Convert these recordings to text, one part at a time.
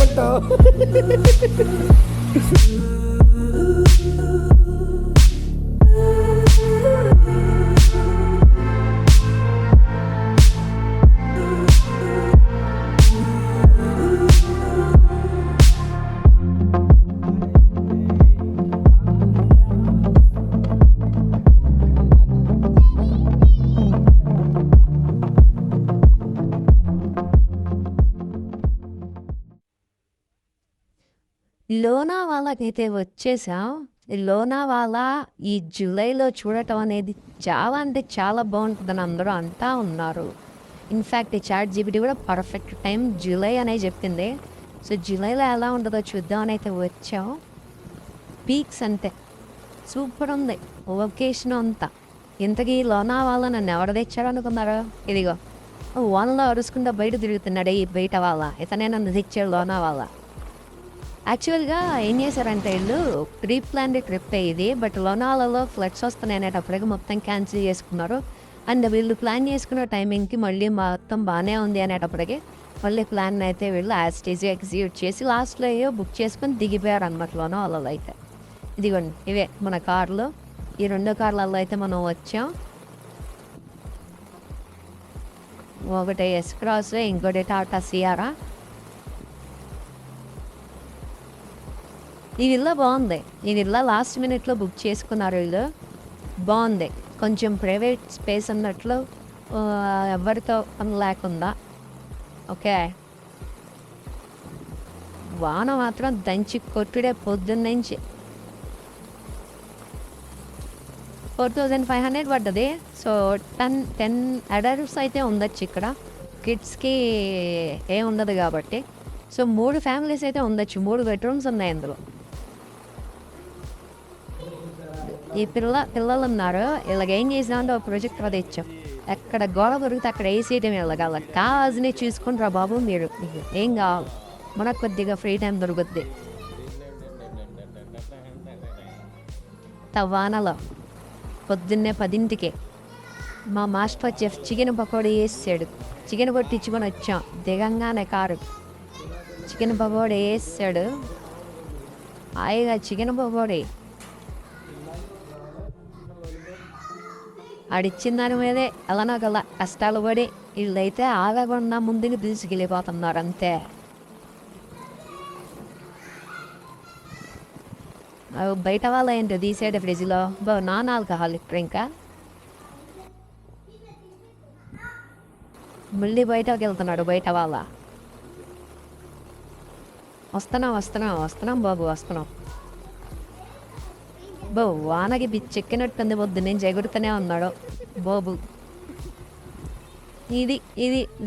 ఏమంటావు? లోనావాలాకైతే వచ్చేసాం. లోనావాలా ఈ జూలైలో చూడటం అనేది చాలా అంటే చాలా బాగుంటుందని అందరూ అంటా ఉన్నారు. ఇన్ఫ్యాక్ట్ ఈ చాట్ జీపీటీ కూడా పర్ఫెక్ట్ టైం జూలై అనే చెప్పింది. సో జూలైలో ఎలా ఉంటుందో చూద్దామని అయితే వచ్చాం. పీక్స్ అంతే సూపర్ ఉంది లొకేషన్ అంతా. ఇంతకీ లోనావాలా నన్ను ఎవరు తెచ్చాడు అనుకున్నారు? ఇదిగో వానలో అరుసుకుంటా బయట తిరుగుతున్నాడే ఈ బయట వాళ్ళ ఇతనే నన్ను తెచ్చాడు లోనావాలా. యాక్చువల్గా ఏం చేశారంటే వీళ్ళు ప్రీ ప్లాన్డ్ ట్రిప్ ఇది, బట్ లోనావాలాలో ఫ్లడ్స్ వస్తున్నాయి అనేటప్పటికి మొత్తం క్యాన్సిల్ చేసుకున్నారు. అండ్ వీళ్ళు ప్లాన్ చేసుకున్న టైమింగ్కి మళ్ళీ మొత్తం బాగానే ఉంది అనేటప్పటికి మళ్ళీ ప్లాన్ అయితే వీళ్ళు యాస్టేజ్ ఎగ్జిక్యూట్ చేసి లాస్ట్లో ఏవో బుక్ చేసుకొని దిగిపోయారు అనమాట లోనావాలాలో అయితే. ఇదిగోండి ఇవే మన కార్లు. ఈ 2 కార్లలో అయితే మనం వచ్చాం. ఒకటి ఎస్ క్రాస్, ఇంకోటి టాటా సియారా. ఈ విల్లా బాగుంది. ఈ విల్లా లాస్ట్ మినిట్లో బుక్ చేసుకున్నారు వీళ్ళు. బాగుంది, కొంచెం ప్రైవేట్ స్పేస్ అన్నట్లు, ఎవరితో పని లేకుండా. ఓకే, వాన మాత్రం దంచి కొట్టుడే పొద్దున్నుంచి. 4500 పడ్డది. సో 10 అడల్ట్స్ అయితే ఉండొచ్చు ఇక్కడ, కిడ్స్కి ఏం ఉండదు కాబట్టి. సో 3 ఫ్యామిలీస్ అయితే ఉండొచ్చు. 3 బెడ్రూమ్స్ ఉన్నాయి అందులో. ఈ పిల్లలు ఉన్నారు. ఇలాగేం చేసినా ఒక ప్రాజెక్ట్ అది ఇచ్చాం. ఎక్కడ గోడ దొరికితే అక్కడ వేసేయటం ఇలాగ కావాల్సినే చూసుకుంటారా బాబు మీరు, ఏం కావాలి మనకు కొద్దిగా ఫ్రీ టైం దొరుకుద్ది. వానలో పొద్దున్నే 10ంటికే మా మాస్టర్ చెఫ్ చికెన్ పకోడీ వేసాడు. చికెన్ కొట్టించుకొని వచ్చాం. దిగంగానే కారు చికెన్ పకోడీ వేసాడు. హాయిగా చికెన్ పకోడీ ఆడిచ్చిన దాని మీదే అలానో కల్లా కష్టాలు పడి వీళ్ళైతే ఆగకుండా ముందుకు తీసుకెళ్ళిపోతున్నారు అంతే. బయట వాళ్ళ ఏంటో తీసేడు ఫ్రిడ్జ్లో నాన్ ఆల్కహాలిక్ డ్రింకా. మళ్ళీ బయటకు వెళ్తున్నాడు బయట వాళ్ళ. వస్తున్నాం బాబు వస్తున్నాం. వానకి చెక్కినట్టుంది పొద్దున్నే ఎగురుతూనే ఉన్నాడు బాబు. ఇది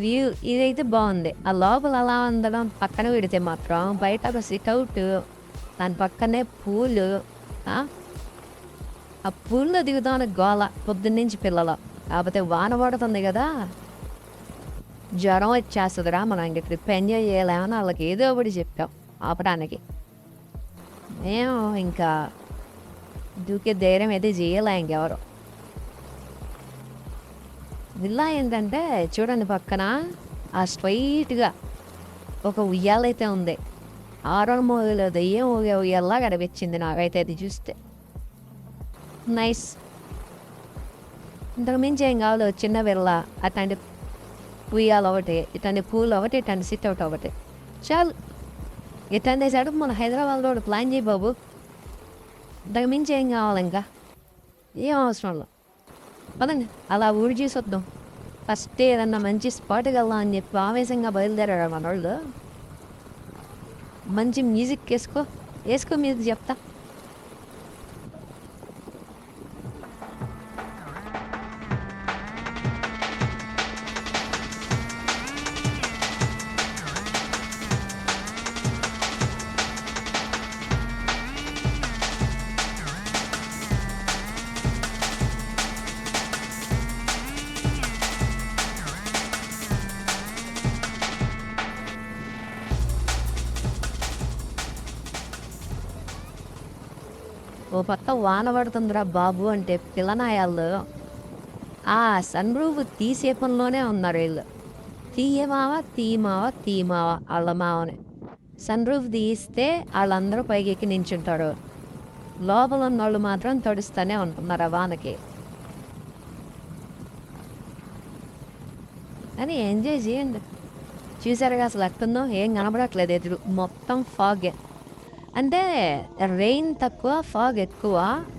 వ్యూ ఇదైతే బాగుంది. ఆ లోపల అలా ఉండడం పక్కన పెడితే మాత్రం బయట ఒక సిట్అవుట్, దాని పక్కనే పూలు. ఆ పూల్లో దిగుతాను గోల పొద్దున్నుంచి పిల్లలు. కాకపోతే వాన పడుతుంది కదా, జ్వరం వచ్చేస్తుందిరా, మనం ఇంక ట్రిప్ ఎంజాయ్ చేయలేమని వాళ్ళకి ఏదో ఒకటి చెప్పాం ఆపడానికి. మేము ఇంకా దూకే ధైర్యం అయితే చేయలే ఇంకెవరు. విల్లా ఏంటంటే చూడండి పక్కన ఆ స్ట్రైట్గా ఒక ఉయ్యాలైతే ఉంది. ఆరో మూవీలో దయ్యం ఉయ్యాలా గడిపించింది నాకైతే అది చూస్తే. నైస్. ఇంతకు మించి ఏం కావాలి, చిన్న విల్లా, అట్లాంటి ఉయ్యాలు ఒకటి, ఇట్లాంటి పూలు ఒకటి, ఇట్లాంటి సిట్ అవుట్ ఒకటి చాలు. ఇట్లాంటి సైడ్ మన హైదరాబాద్లో ఒకటి ప్లాన్ చేయి బాబు. ఇంతకు మించి ఏం కావాలి, ఇంకా ఏం అవసరంలో. పదండి అలా ఊరి చూసి వద్దాం. ఫస్ట్ ఏదన్నా మంచి స్పాట్కి వెళ్దాం అని చెప్పి ఆవేశంగా బయలుదేరాడు మన వాళ్ళు. మంచి మ్యూజిక్ వేసుకో మ్యూజిక్ చెప్తా. ఓ పక్క వాన పడుతుందిరా బాబు అంటే పిల్లనాయాళ్ళు ఆ సన్ రూఫ్ తీసే పనిలోనే ఉన్నారు వీళ్ళు. తీయమావా వాళ్ళ మావని. సన్ రూఫ్ తీస్తే వాళ్ళందరూ పైకి ఎక్కి నించుంటారు, లోపల ఉన్న వాళ్ళు మాత్రం తడుస్తూనే ఉంటున్నారు ఆ వానకి. అని ఎంజాయ్ చేయండి. చూసారుగా అసలు ఎక్కడుందో ఏం కనబడట్లేదు, ఎదురు మొత్తం ఫాగ్. అంటే రెయిన్ తక్కువ, ఫాగ్ ఎక్కువ.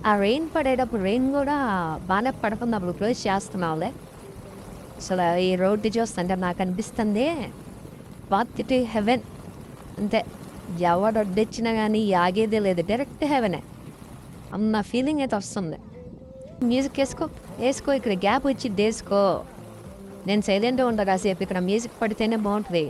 ఆ రెయిన్ పడేటప్పుడు రెయిన్ కూడా బాగానే పడుతుంది, అప్పుడు క్లోజ్ చేస్తున్నావులే. అసలు ఈ రోడ్డు చూస్తుంటే నాకు అనిపిస్తుంది పాత్ టు హెవెన్. అంతే, ఎవడు అడ్డొచ్చినా కానీ ఆగేదే లేదు, డైరెక్ట్ హెవెనే అన్న ఫీలింగ్ అయితే వస్తుంది. మ్యూజిక్ వేసుకో, ఇక్కడ గ్యాప్ వచ్చి వేసుకో. నేను సైలెంట్గా ఉంటాను కాసేపు, ఇక్కడ మ్యూజిక్ పడితేనే బాగుంటుంది.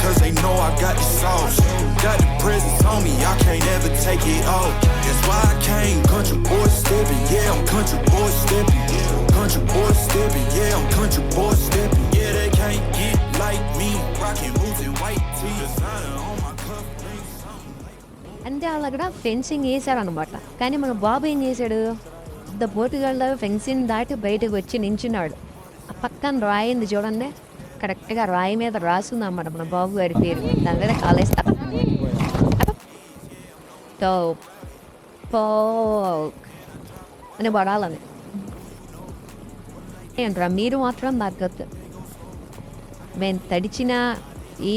Cause they know I got the sauce, got the presence on me, I can't ever take it off. That's why I came, country boy stepping, yeah, I'm country boy stepping, country boy stepping, yeah, I'm country boy stepping. Yeah, they can't get like me, rockin' boots and white tee, designer on my cuff. అంటే వాళ్ళు అక్కడ fencing వేసారనమాట. కానీ మన బాబు ఏం చేశాడు, the పోటుగాళ్ళ fencing దాటి బయటకు వచ్చి నించున్నాడు. ఆ పక్కన రాయింది చూడండి, కరెక్ట్గా రాయి మీద రాసిందన్నమాట మన బాబు గారి పేరు. దాని మీద కాలేస్తా అని పడాలని ఏంట్రా మీరు మాత్రం తగ్గద్దు. మేము తడిచిన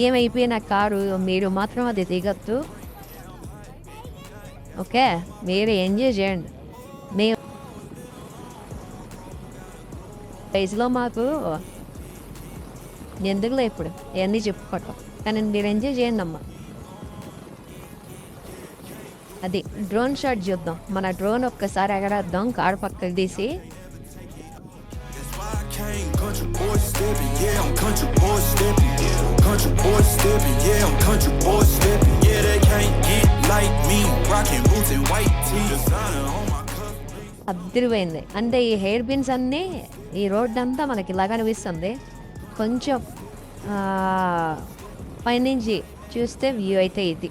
ఏమైపోయిన కారు మీరు మాత్రం అది దిగద్దు, ఓకే? మీరు ఎంజాయ్ చేయండి. మేము వయసులో మాకు ఎందుకులే ఇప్పుడు ఇవన్నీ చెప్పుకోవటం, కానీ మీరు ఎంజాయ్ చేయండి అమ్మా. అది డ్రోన్ షాట్ చూద్దాం. మన డ్రోన్ ఒక్కసారి ఎగరేద్దాం కారు పక్కకు తీసి. అద్దరిపోయింది. అంటే ఈ హెయిర్ పిన్స్ అన్నీ ఈ రోడ్ అంతా మనకి ఇలా కనిపిస్తుంది. కొంచెం పైనుంచి చూస్తే వ్యూ అయితే ఇది.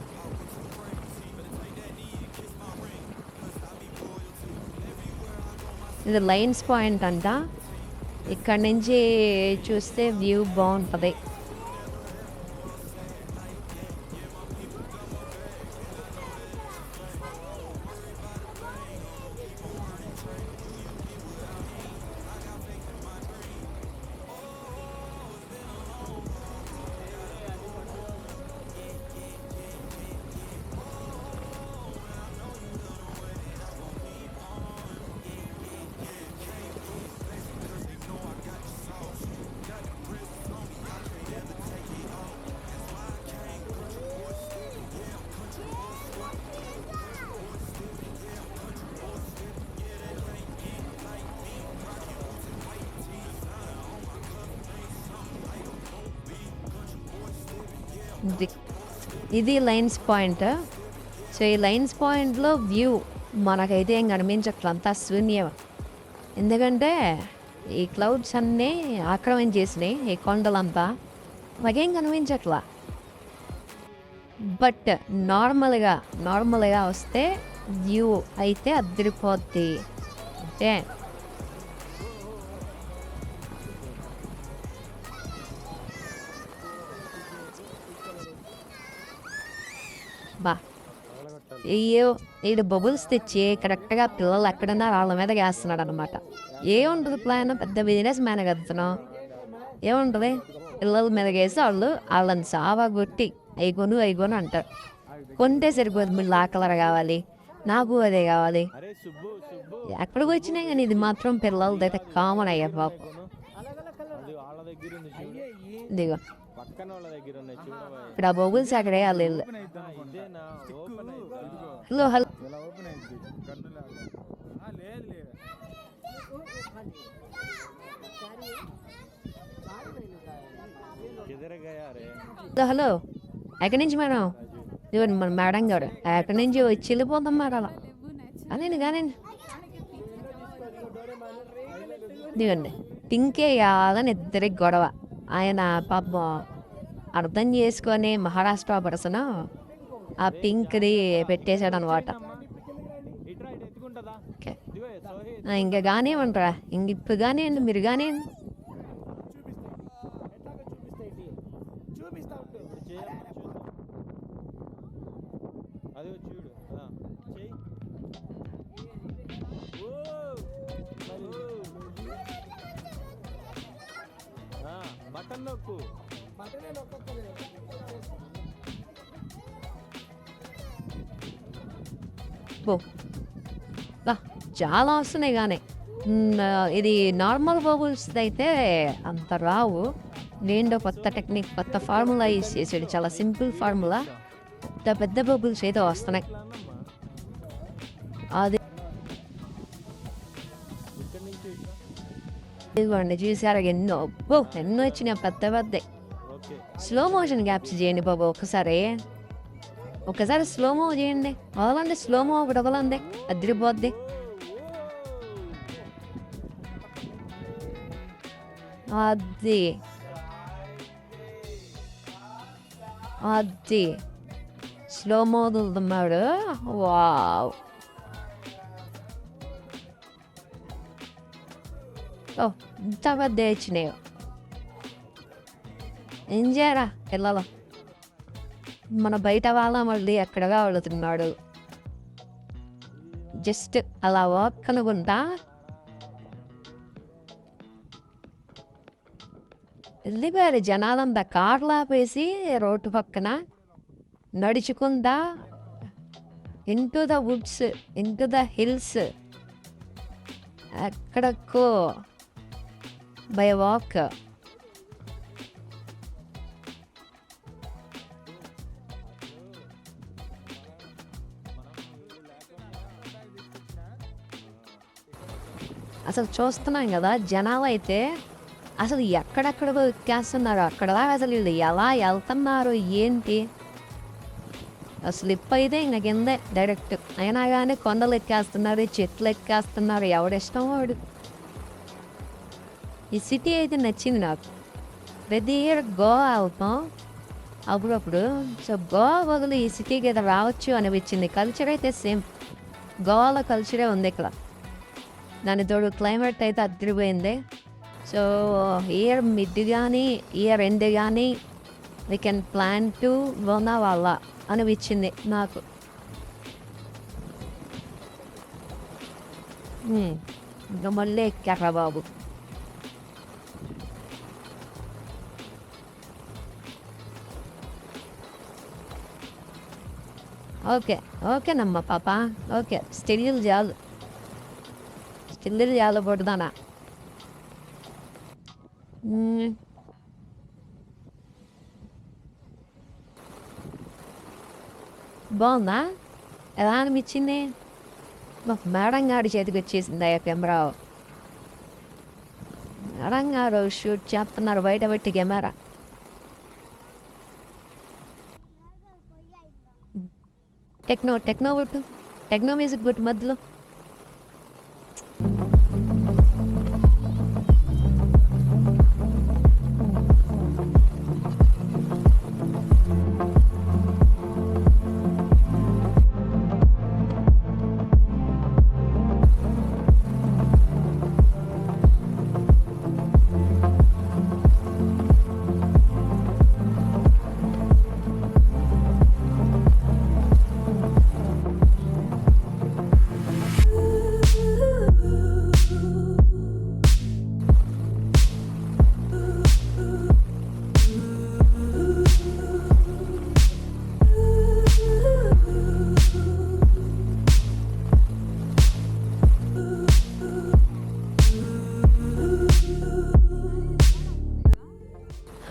ఇది లైన్స్ పాయింట్ అంట, ఇక్కడ నుంచి చూస్తే వ్యూ బాగుంటుంది. ఇది లైన్స్ పాయింట్. సో ఈ లైన్స్ పాయింట్లో వ్యూ మనకైతే ఏం కనిపించట్లా, అంతా శూన్యం. ఎందుకంటే ఈ క్లౌడ్స్ అన్నీ ఆక్రమించేసినాయి ఈ కొండలంతా, మాకేం కనిపించట్లా. బట్ నార్మల్గా వస్తే వ్యూ అయితే అద్దరిపోద్ది. అంటే బా ఈడు బబుల్స్ తెచ్చి కరెక్ట్గా పిల్లలు ఎక్కడన్నా వాళ్ళ మీద వేస్తున్నాడు అనమాట. ఏముంటుంది ప్లాన్, పెద్ద బిజినెస్ మ్యాన్ కడుతున్నాం, ఏముంటుంది పిల్లల మీద వేసి వాళ్ళని సావా కొట్టి అయిగొను అంటారు. కొంటే సరిపోదు, మీరు ఆ కలర్ కావాలి, నాకు అదే కావాలి. ఎక్కడికి వచ్చినాయి కానీ ఇది మాత్రం పిల్లలదైతే కామన్ అయ్యా బాబు. ఇదిగో ఇక్కడ ఆ బబుల్స్ అక్కడ వేయాలి. హలో హలో ఎక్కడి నుంచి మేడం? ఇవ్వండి మన మేడం గారు ఎక్కడి నుంచి వచ్చి వెళ్ళిపోతాం మేడం. అలా అదేండి కానీ ఇదిగండి పింకే కాదని ఇద్దరికి గొడవ. ఆయన పాపం అర్థం చేసుకొని మహారాష్ట్ర పర్సన్ ఆ పింక్ది పెట్టేశాడు అనమాట. ఇట్రా ఇటు ఎత్తుకుంటుందా ఓకే, ఇదిగో సోహి ఇంకా కానివ్వండిరా, ఇంక ఇప్పుడు కానివ్వండి, మీరు కానివ్వండి. ఇప్పుడు చేయ అది చూడు చెయ్యి బటన్ నొక్కు బో బా, చాలా వస్తున్నాయి కానీ ఇది నార్మల్ బబుల్స్ అయితే అంత రావు. నేను కొత్త టెక్నిక్, కొత్త ఫార్ములా యూజ్ చేసాడు, చాలా సింపుల్ ఫార్ములా. పెద్ద పెద్ద బబుల్స్ అయితే వస్తున్నాయి. అది ఇక్కడ నుంచి ఇట్లా ఇదిగోండి, చూసారా ఎన్నో ఎన్నో వచ్చినాయి, పెద్ద పెద్ద. ఓకే స్లో మోషన్ గ్యాప్స్ చేయండి బాబు, ఒకసారి స్లోమో చేయండి. వదలండి, స్లోమో ఒకటి వదలండి, అదిరిపోద్ది. అది అది స్లోమో వదులుతున్నాడు. వావ్, ఇంత పెద్ద వచ్చినాయి. ఏం చేయరా పిల్లలు, మన బయట వాళ్ళ మళ్ళీ ఎక్కడగా వెళుతున్నాడు. జస్ట్ అలా వాక్ అనుకుంటా వెళ్ళిపోయారు జనాలంతా. కార్లు ఆపేసి రోడ్డు పక్కన నడుచుకుంటా into the woods, into the hills, ఎక్కడక్కో బై వాక్. అసలు చూస్తున్నాం కదా, జనాలు అయితే అసలు ఎక్కడెక్కడ ఎక్కేస్తున్నారు, అక్కడ అసలు వీళ్ళు ఎలా వెళ్తున్నారు ఏంటి. స్లిప్ అయితే ఇంక కిందే డైరెక్ట్. అయినా కానీ కొండలు ఎక్కేస్తున్నారు, చెట్లు ఎక్కేస్తున్నారు, ఎవడిష్టం వాడు. ఈ సిటీ అయితే నచ్చింది నాకు. ప్రతి ఇయర్ గోవా వెళ్తాం అప్పుడప్పుడు. సో గోవా బదులు ఈ సిటీకి అయితే రావచ్చు అనిపించింది. కల్చర్ అయితే సేమ్, గోవాలో కల్చరే ఉంది ఇక్కడ. దాని తోడు క్లైమేట్ అయితే అదిరిపోయింది. సో ఇయర్ మిడ్ కానీ ఇయర్ ఎండ్ కానీ we can plan to Lonavala అనిపించింది నాకు. ఇంకా మళ్ళీ ఎక్కారా బాబు. ఓకేనమ్మా పాప, ఓకే. స్టిల్ చాలు పడుదానా. బాగుందా, ఎలా అనిపించింది? మేడం గారి చేతికి వచ్చేసింది ఆ కెమెరా. మేడం గారు షూట్ చేస్తున్నారు బయట పెట్టి కెమెరా. టెక్నో కొట్టు, టెక్నో మ్యూజిక్ కొట్టు మధ్యలో.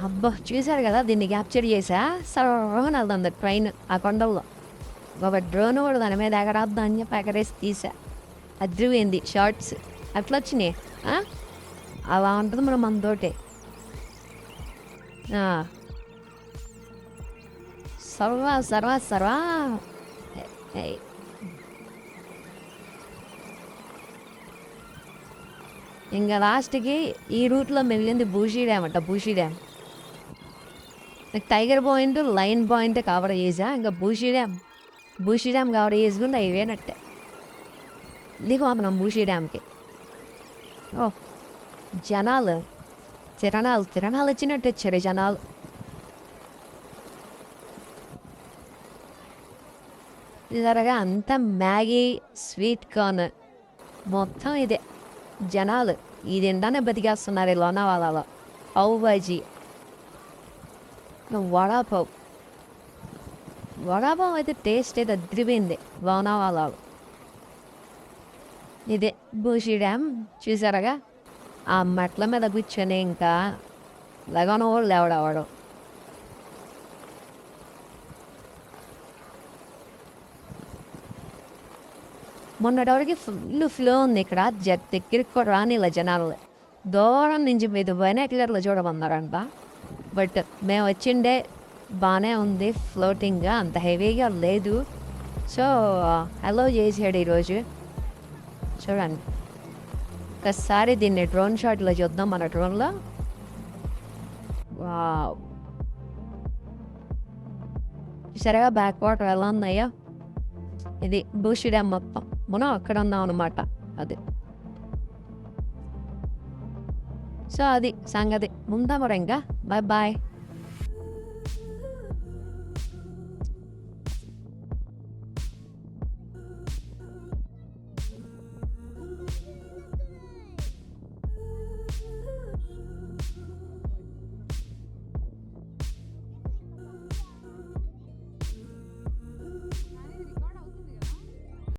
అబ్బా, చూశారు కదా, దీన్ని క్యాప్చర్ చేసా. సర్వని వెళ్తుంది ట్రైన్ ఆ కొండల్లో. ఒక డ్రోన్ కూడా దాని మీద ఎగరాద్దా అని చెప్పి ఎగరేసి తీసా. అద్రిపోయింది షార్ట్స్. అట్లా వచ్చినాయి. అలా ఉంటుంది మనం మనతోటే. సర్వా ఇంకా లాస్ట్కి ఈ రూట్లో మిగిలింది బూషీ డ్యామ్. నాకు tiger point line point cover చేసా ఇంకా బూషీ డ్యామ్ కవర్ చేసుకుంటే అయిపోయినట్టే నీకు మనం బూషీ డ్యామ్కి ఓ జనాలు తిరణాలు వచ్చినట్టు వచ్చారు జనాలు జరగా అంతా మ్యాగీ స్వీట్ కార్న్ మొత్తం ఇదే జనాలు ఇది తింటానే బతికేస్తున్నారు ఈ లోనావాలాలో పావు బాజీ వడాపావ్ అయితే టేస్ట్ అయితే అదిరిపోయింది లోనావాలాలో ఇదే బూషీ డ్యామ్ చూసారగా ఆ మెట్ల మీద కూర్చొని ఇంకా లగనవాడు లేవడవాడు మొన్నటివరకు ఫుల్ ఫ్లో ఉంది ఇక్కడ దగ్గరికి కూడా రానిలా జనాలు దూరం నుంచి మీద బైనాక్యులర్లో చూడమన్నారంట బట్ మేము వచ్చిండే బాగానే ఉంది ఫ్లోటింగ్గా అంత హెవీగా లేదు సో అలో చేసాడు ఈరోజు చూడండి ఒకసారి దీన్ని డ్రోన్ షాట్లో చూద్దాం మన డ్రోన్లో వావ్ సరిగా బ్యాక్ వాటర్ ఎలా ఉన్నాయో ఇది బూషీ డ్యామ్ మొత్తం మనం అక్కడ ఉన్నాం అనమాట అది సో అది సంగతి ముందా మరి ఇంకా బాయ్